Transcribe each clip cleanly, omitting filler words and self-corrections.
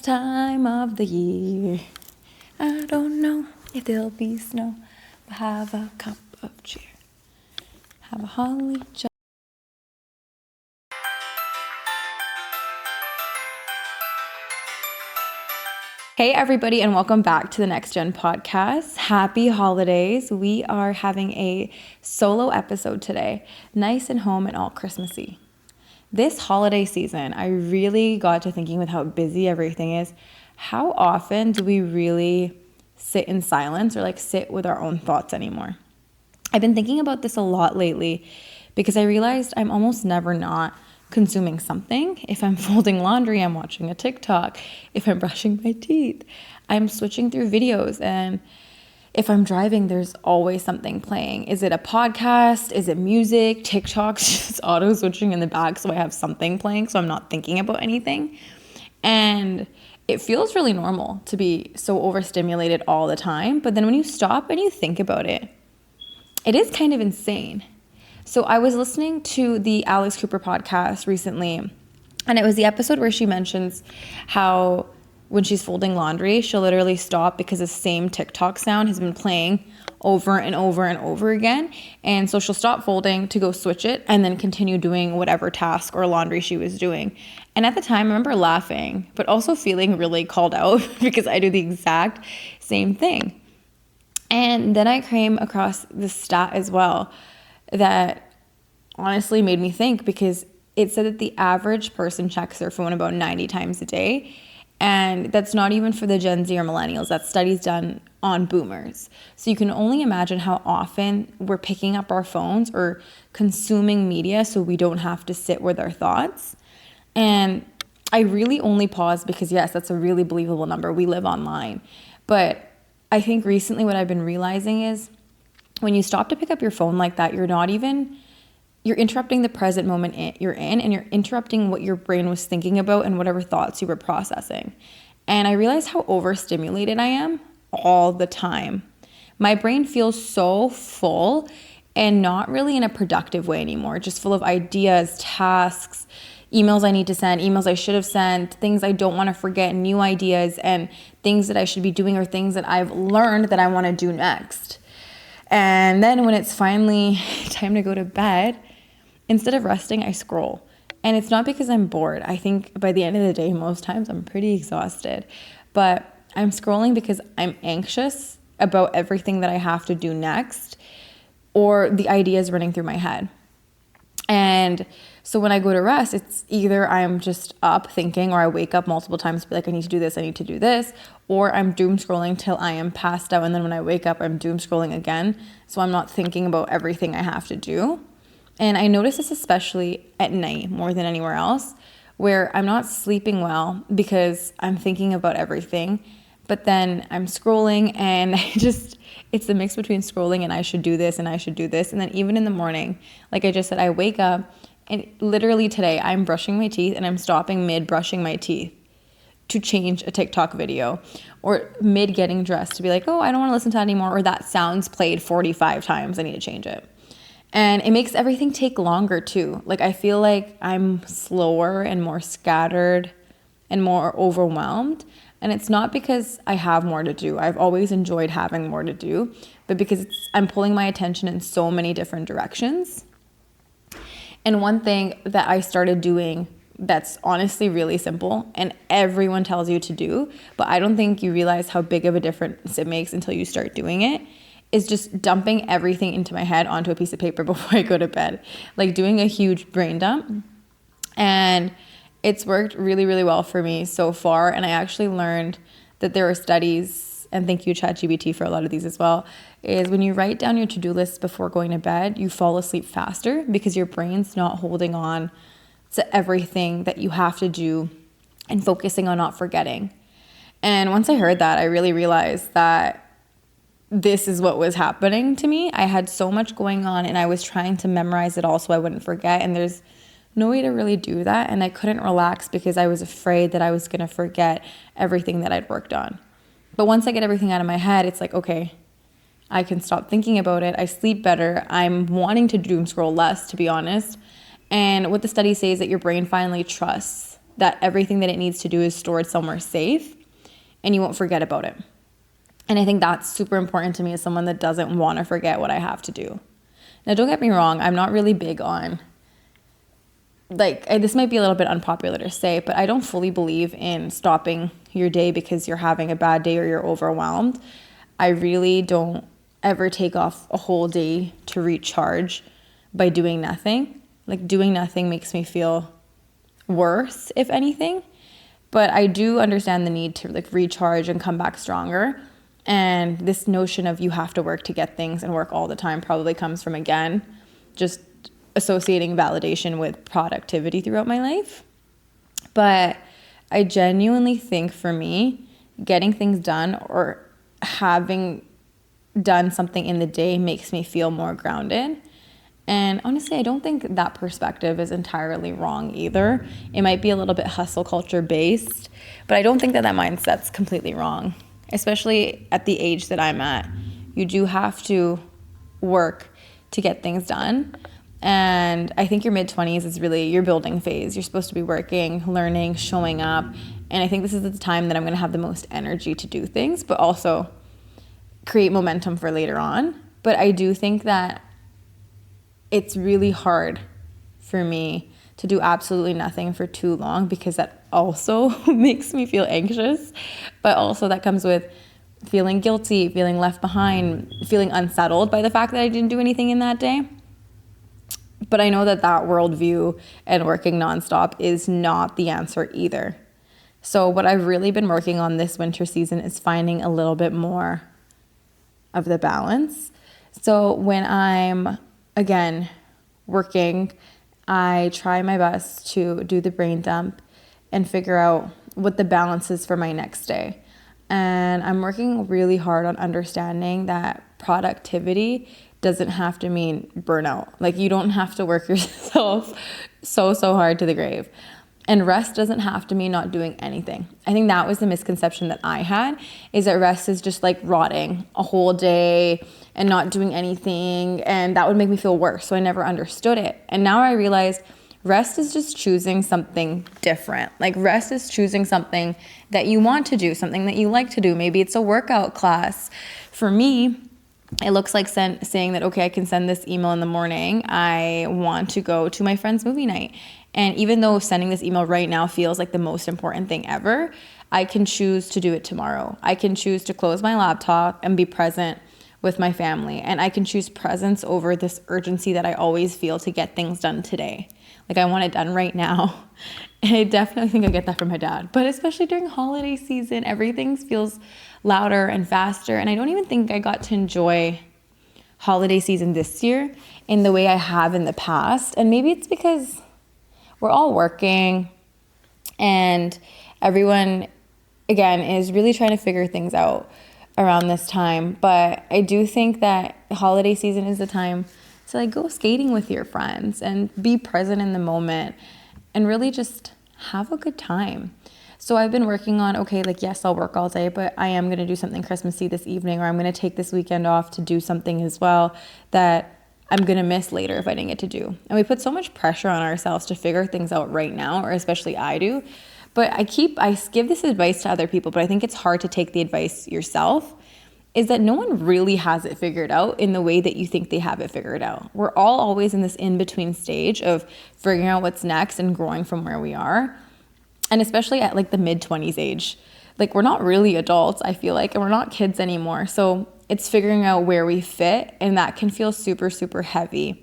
time of the year. I don't know if there'll be snow, but have a cup of cheer. Have a holly jolly. Hey everybody, and welcome back to the Next Gen podcast. Happy holidays. We are having a solo episode today, nice and home and all Christmassy. This holiday season, I really got to thinking with how busy everything is. How often do we really sit in silence or sit with our own thoughts anymore? I've been thinking about this a lot lately because I realized I'm almost never not consuming something. If I'm folding laundry, I'm watching a TikTok. If I'm brushing my teeth, I'm switching through videos. And if I'm driving, there's always something playing. Is it a podcast? Is it music? TikTok's just auto switching in the back so I have something playing so I'm not thinking about anything. And it feels really normal to be so overstimulated all the time. But then when you stop and you think about it, it is kind of insane. So I was listening to the Alex Cooper podcast recently, and it was the episode where she mentions how when she's folding laundry, she'll literally stop because the same TikTok sound has been playing over and over and over again. And so she'll stop folding to go switch it and then continue doing whatever task or laundry she was doing. And at the time, I remember laughing, but also feeling really called out because I do the exact same thing. And then I came across this stat as well that honestly made me think, because it said that the average person checks their phone about 90 times a day. And that's not even for the Gen Z or millennials. That study's done on boomers. So you can only imagine how often we're picking up our phones or consuming media so we don't have to sit with our thoughts. And I really only paused because, yes, that's a really believable number. We live online. But I think recently what I've been realizing is when you stop to pick up your phone like that, you're interrupting the present moment you're in, and you're interrupting what your brain was thinking about and whatever thoughts you were processing. And I realized how overstimulated I am all the time. My brain feels so full and not really in a productive way anymore, just full of ideas, tasks, emails I need to send, emails I should have sent, things I don't want to forget, new ideas, and things that I should be doing or things that I've learned that I want to do next. And then when it's finally time to go to bed, instead of resting, I scroll. And it's not because I'm bored. I think by the end of the day, most times I'm pretty exhausted. But I'm scrolling because I'm anxious about everything that I have to do next, or the ideas running through my head. And so when I go to rest, it's either I'm just up thinking, or I wake up multiple times to be like, I need to do this, I need to do this, or I'm doom scrolling till I am passed out. And then when I wake up, I'm doom scrolling again. So I'm not thinking about everything I have to do. And I notice this especially at night more than anywhere else, where I'm not sleeping well because I'm thinking about everything. But then I'm scrolling, and it's the mix between scrolling and I should do this and I should do this. And then even in the morning, like I just said, I wake up, and literally today I'm brushing my teeth and I'm stopping mid brushing my teeth to change a TikTok video, or mid getting dressed to be like, oh, I don't want to listen to that anymore, or that sound's played 45 times, I need to change it. And it makes everything take longer too. I feel like I'm slower and more scattered and more overwhelmed. And it's not because I have more to do. I've always enjoyed having more to do, but because I'm pulling my attention in so many different directions. And one thing that I started doing that's honestly really simple, and everyone tells you to do, but I don't think you realize how big of a difference it makes until you start doing it, is just dumping everything into my head onto a piece of paper before I go to bed. Doing a huge brain dump. And it's worked really, really well for me so far. And I actually learned that there are studies, and thank you ChatGPT for a lot of these as well, is when you write down your to-do list before going to bed, you fall asleep faster because your brain's not holding on to everything that you have to do and focusing on not forgetting. And once I heard that, I really realized that this is what was happening to me. I had so much going on, and I was trying to memorize it all so I wouldn't forget. And there's no way to really do that. And I couldn't relax because I was afraid that I was going to forget everything that I'd worked on. But once I get everything out of my head, it's like, okay, I can stop thinking about it. I sleep better. I'm wanting to doom scroll less, to be honest. And what the studies say is that your brain finally trusts that everything that it needs to do is stored somewhere safe and you won't forget about it. And I think that's super important to me as someone that doesn't want to forget what I have to do. Now, don't get me wrong, I'm not really big on, this might be a little bit unpopular to say, but I don't fully believe in stopping your day because you're having a bad day or you're overwhelmed. I really don't ever take off a whole day to recharge by doing nothing. Like, doing nothing makes me feel worse, if anything. But I do understand the need to recharge and come back stronger. And this notion of you have to work to get things and work all the time probably comes from, again, just associating validation with productivity throughout my life. But I genuinely think for me, getting things done or having done something in the day makes me feel more grounded. And honestly, I don't think that perspective is entirely wrong either. It might be a little bit hustle culture based, but I don't think that mindset's completely wrong, especially at the age that I'm at. You do have to work to get things done. And I think your mid-20s is really your building phase. You're supposed to be working, learning, showing up. And I think this is the time that I'm going to have the most energy to do things, but also create momentum for later on. But I do think that it's really hard for me to do absolutely nothing for too long because that also makes me feel anxious. But also that comes with feeling guilty, feeling left behind, feeling unsettled by the fact that I didn't do anything in that day. But I know that worldview and working nonstop is not the answer either. So what I've really been working on this winter season is finding a little bit more of the balance. So when I'm, again, working, I try my best to do the brain dump and figure out what the balance is for my next day. And I'm working really hard on understanding that productivity doesn't have to mean burnout. Like, you don't have to work yourself so hard to the grave. And rest doesn't have to mean not doing anything. I think that was the misconception that I had, is that rest is just like rotting a whole day and not doing anything, and that would make me feel worse. So I never understood it. And now I realized rest is just choosing something different. Like, rest is choosing something that you want to do, something that you like to do. Maybe it's a workout class. For me, it looks like saying that, okay, I can send this email in the morning. I want to go to my friend's movie night. And even though sending this email right now feels like the most important thing ever, I can choose to do it tomorrow. I can choose to close my laptop and be present with my family. And I can choose presence over this urgency that I always feel to get things done today. Like, I want it done right now. And I definitely think I get that from my dad. But especially during holiday season, everything feels louder and faster. And I don't even think I got to enjoy holiday season this year in the way I have in the past. And maybe it's because we're all working and everyone, again, is really trying to figure things out around this time. But I do think that holiday season is the time to go skating with your friends and be present in the moment and really just have a good time. So I've been working on, yes, I'll work all day, but I am going to do something Christmassy this evening, or I'm going to take this weekend off to do something as well that I'm going to miss later if I didn't get to do. And we put so much pressure on ourselves to figure things out right now, or especially I do. But I give this advice to other people, but I think it's hard to take the advice yourself, is that no one really has it figured out in the way that you think they have it figured out. We're all always in this in-between stage of figuring out what's next and growing from where we are. And especially at the mid-20s age, we're not really adults, I feel like, and we're not kids anymore. So it's figuring out where we fit, and that can feel super, super heavy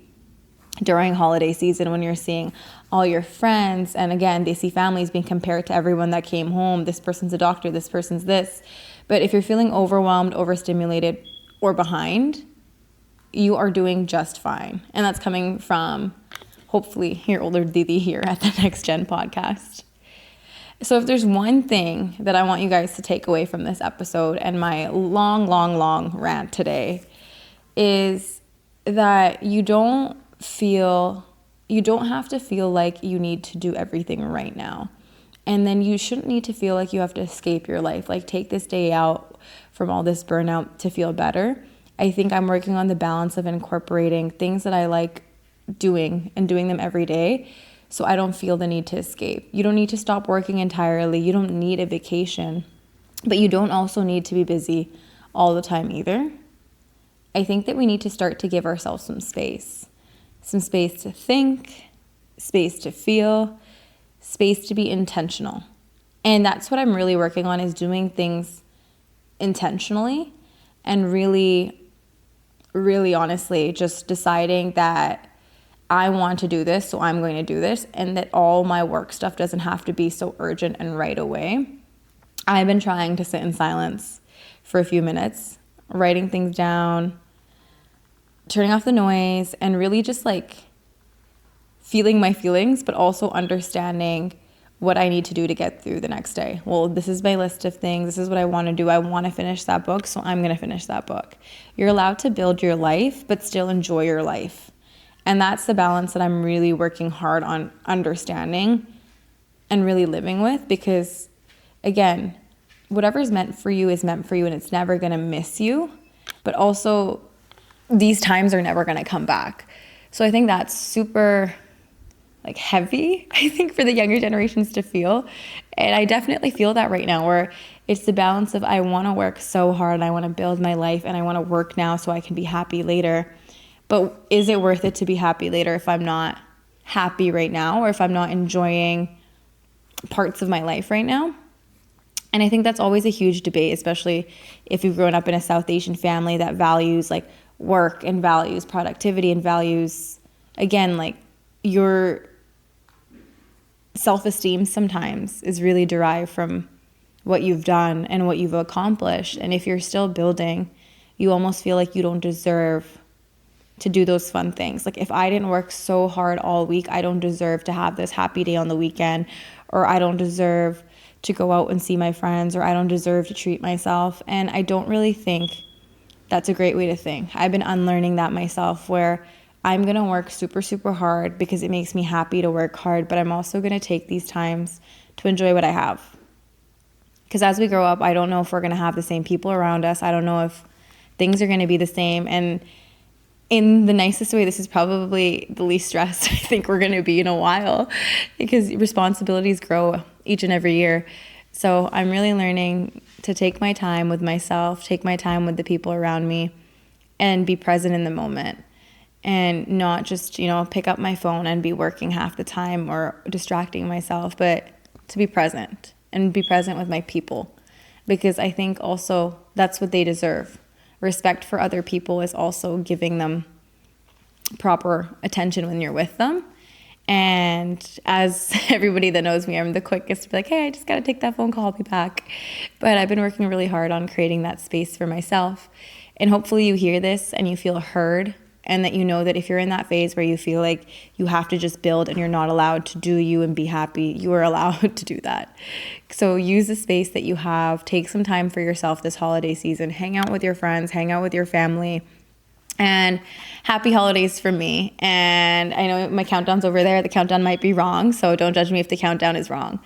during holiday season when you're seeing all your friends. And again, they see families being compared to everyone that came home. This person's a doctor, this person's this. But if you're feeling overwhelmed, overstimulated, or behind, you are doing just fine. And that's coming from, hopefully, your older Didi here at the Next Gen podcast. So if there's one thing that I want you guys to take away from this episode and my long rant today, is that you don't have to feel like you need to do everything right now. And then you shouldn't need to feel like you have to escape your life. Take this day out from all this burnout to feel better. I think I'm working on the balance of incorporating things that I like doing and doing them every day, so I don't feel the need to escape. You don't need to stop working entirely. You don't need a vacation, but you don't also need to be busy all the time either. I think that we need to start to give ourselves some space to think, space to feel, space to be intentional. And that's what I'm really working on, is doing things intentionally and really, really honestly just deciding that I want to do this, so I'm going to do this, and that all my work stuff doesn't have to be so urgent and right away. I've been trying to sit in silence for a few minutes, writing things down, turning off the noise, and really just like feeling my feelings, but also understanding what I need to do to get through the next day. Well, this is my list of things. This is what I want to do. I want to finish that book, so I'm going to finish that book. You're allowed to build your life, but still enjoy your life. And that's the balance that I'm really working hard on understanding and really living with, because again, whatever's meant for you is meant for you, and it's never going to miss you. But also, these times are never going to come back. So I think that's super like heavy, I think, for the younger generations to feel. And I definitely feel that right now, where it's the balance of I want to work so hard and I want to build my life and I want to work now so I can be happy later. But is it worth it to be happy later if I'm not happy right now, or if I'm not enjoying parts of my life right now? And I think that's always a huge debate, especially if you've grown up in a South Asian family that values like work and values productivity and values, again, like your self-esteem sometimes is really derived from what you've done and what you've accomplished. And if you're still building, you almost feel like you don't deserve to do those fun things. Like if I didn't work so hard all week, I don't deserve to have this happy day on the weekend, or I don't deserve to go out and see my friends, or I don't deserve to treat myself. And I don't really think that's a great way to think. I've been unlearning that myself, where I'm going to work super, super hard because it makes me happy to work hard, but I'm also going to take these times to enjoy what I have. Because as we grow up, I don't know if we're going to have the same people around us. I don't know if things are going to be the same. And in the nicest way, this is probably the least stressed I think we're going to be in a while, because responsibilities grow each and every year. So I'm really learning to take my time with myself, take my time with the people around me, and be present in the moment, and not just, pick up my phone and be working half the time or distracting myself, but to be present and be present with my people, because I think also that's what they deserve. Respect for other people is also giving them proper attention when you're with them. And as everybody that knows me, I'm the quickest to be like, hey, I just got to take that phone call, I'll be back. But I've been working really hard on creating that space for myself. And hopefully you hear this and you feel heard, and that you know that if you're in that phase where you feel like you have to just build and you're not allowed to do you and be happy, you are allowed to do that. So use the space that you have. Take some time for yourself this holiday season. Hang out with your friends, hang out with your family. And happy holidays from me. And I know my countdown's over there. The countdown might be wrong, so don't judge me if the countdown is wrong.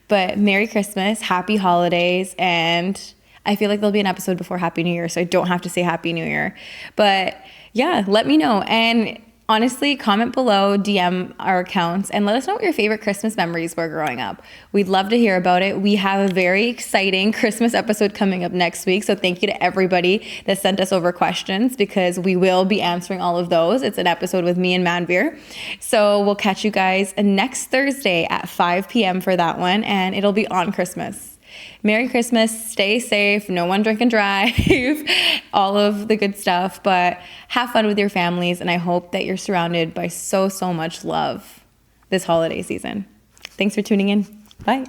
But Merry Christmas, happy holidays, and I feel like there'll be an episode before Happy New Year, so I don't have to say Happy New Year. But yeah, let me know. And honestly, comment below, DM our accounts, and let us know what your favorite Christmas memories were growing up. We'd love to hear about it. We have a very exciting Christmas episode coming up next week, so thank you to everybody that sent us over questions, because we will be answering all of those. It's an episode with me and Manveer. So we'll catch you guys next Thursday at 5 p.m. for that one, and it'll be on Christmas. Merry Christmas, stay safe, no one drink and drive, all of the good stuff, but have fun with your families, and I hope that you're surrounded by so much love this holiday season. Thanks for tuning in. Bye.